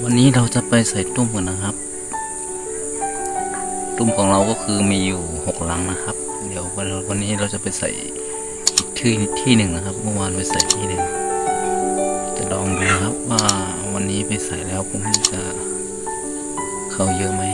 วันนี้เราจะไปใส่ตุ้มกันนะครับตุ้มของเราก็คือมีอยู่6 ลังนะครับเดี๋ยววันนี้เราจะไปใส่อีกที่หนึ่งนะครับเมื่อวานไปใส่ที่หนึ่งจะลองดูครับว่าวันนี้ไปใส่แล้วผมจะเข้าเยอะไหม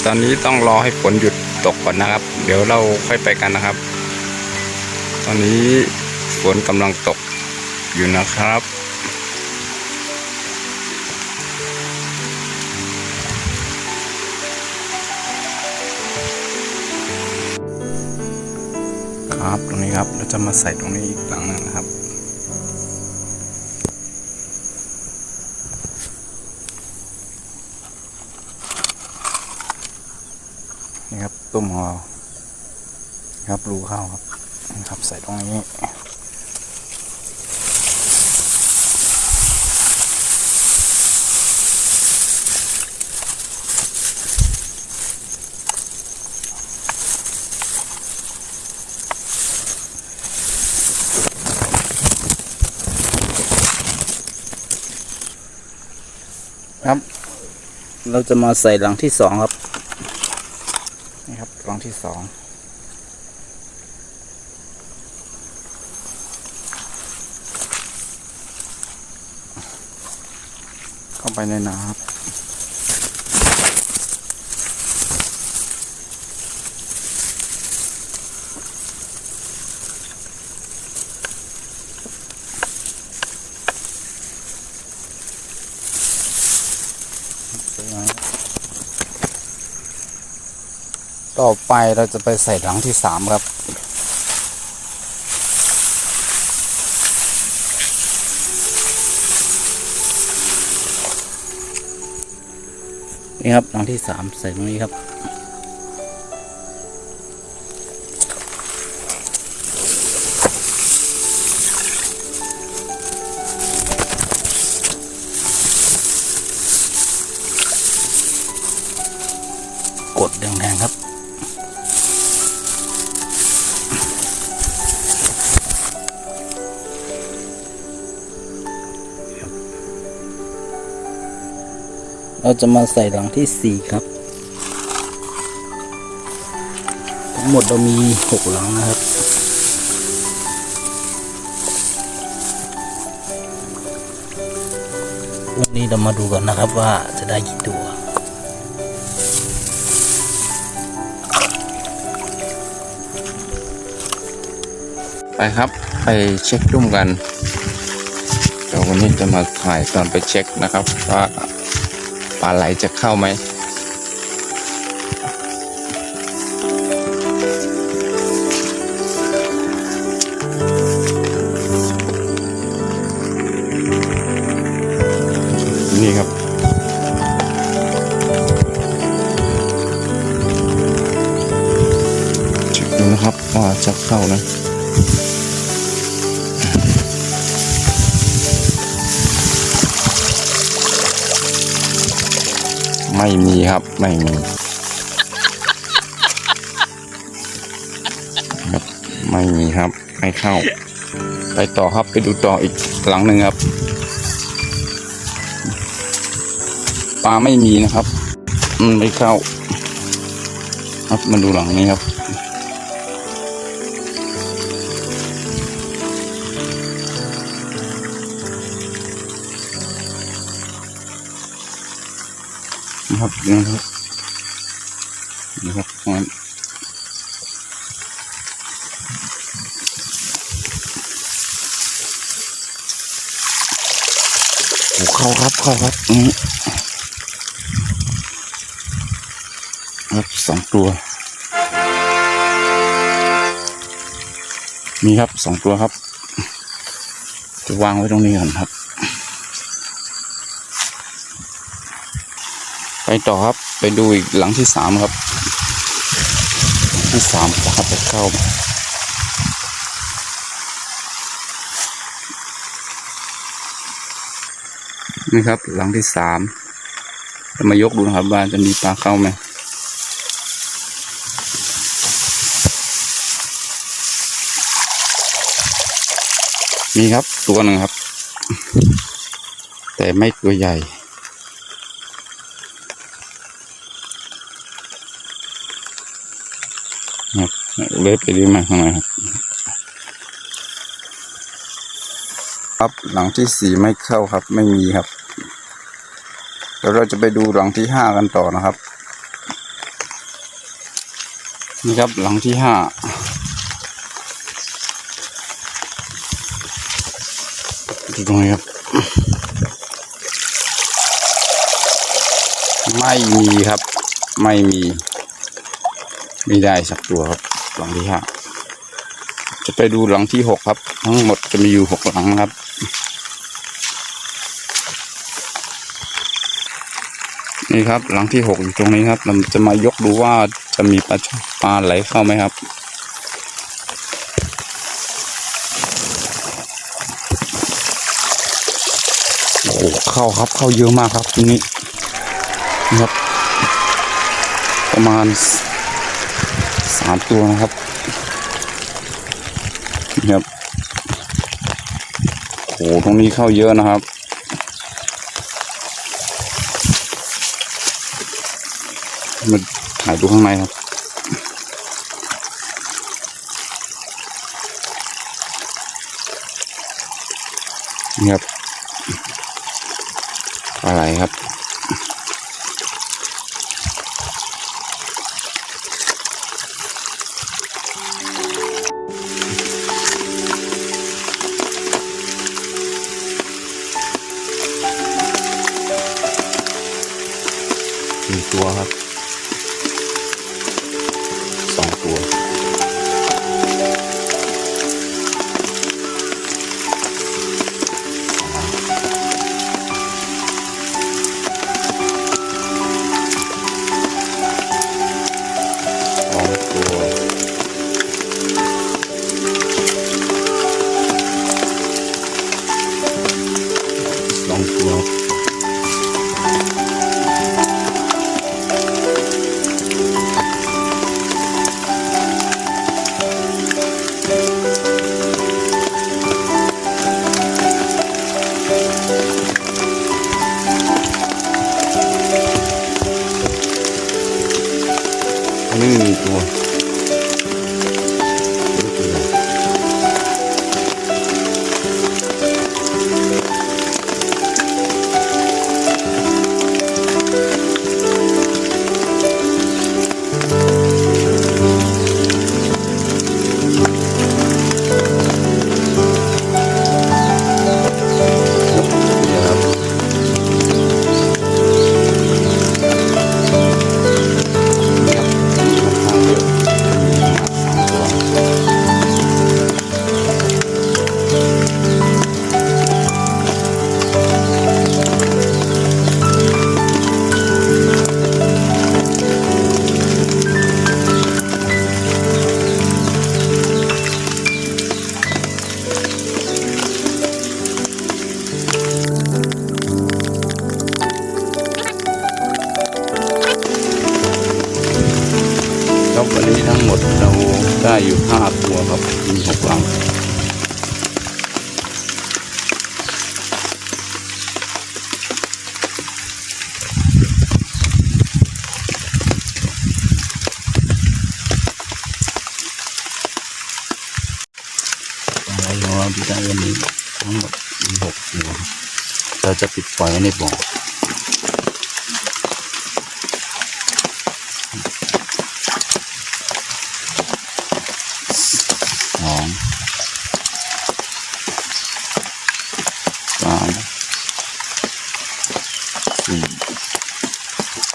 ตอนนี้ต้องรอให้ฝนหยุดตกก่อนนะครับเดี๋ยวเราค่อยไปกันนะครับตอนนี้ฝนกำลังตกอยู่นะครับครับตรงนี้ครับเราจะมาใส่ตรงนี้อีกหลังนึงนะครับนี่ครับตุ้มของเราครับรูเข้าครับนะครับใส่ตรงนี้ครับเราจะมาใส่หลังที่2ครับนี่ครับหลังที่2เข้าไปในน้ำครับต่อไปเราจะไปใส่หลังที่3ครับนี่ครับหลังที่3ใส่ตรงนี้ครับกดแรงๆครับเราจะมาใส่หลังที่4ครับทั้งหมดเรามี6หลังนะครับวันนี้เรามาดูกันนะครับว่าจะได้กี่ตัวไปครับไปเช็คดุ้มกันเดี๋ยววันนี้จะมาถ่ายตอนไปเช็คนะครับว่าปลาไหลจะเข้าไหมนี่ครับเช็คดูนะครับว่าจะเข้านะไม่มีครับไม่มีครับไม่มีครับไม่เข้าไปต่อครับไปดูต่ออีกหลังหนึ่งครับ ปลาไม่มีนะครับมันไม่เข้าครับมาดูหลังนี้ครับนะครับนะครับโอ้เข้าครับนี่ครับ2 ตัวมีครับ2 ตัวครับจะวางไว้ตรงนี้ก่อนครับไปต่อครับไปดูอีกหลังที่3ครับหลังที่3ครับจะเข้านี่ครับหลังที่3จะมายกดูนะครับว่าจะมีปลาเข้าไหมมีครับตัวหนึ่งครับแต่ไม่ตัวใหญ่ครับเลยไปดูมาข้างในครับหลังที่4ไม่เข้าครับไม่มีครับเดี๋ยวเราจะไปดูหลังที่5กันต่อนะครับนี่ครับหลังที่5ดูตรงนี้ครับไม่มีครับไม่ได้สักตัวครับหลังที่5จะไปดูหลังที่6ครับทั้งหมดจะมีอยู่6 หลังครับนี่ครับหลังที่6อยู่ตรงนี้ครับเราจะมายกดูว่าจะมีปลาไหลเข้าไหมครับโอ้เข้าครับเข้าเยอะมากครับตรงนี้นะครับประมาณ3 ตัวนะครับนี่ครับโอ้ตรงนี้เข้าเยอะนะครับมาถ่ายดูข้างในครับนี่ครับปลาไหลครับ1 ตัวครับ2 ตัวไม่มีตัวครับวันนี้ทั้งหมดเราได้อยู่5 ตัวครับมี6 หลัง ได้วันนี้ทั้งหมดมี6ตัวครับเราจะปิดปล่อยไว้ในบ่อ2 3 4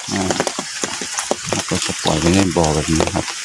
5แล้วก็จะปล่อยไว้ในบ่อแบบนี้ครับ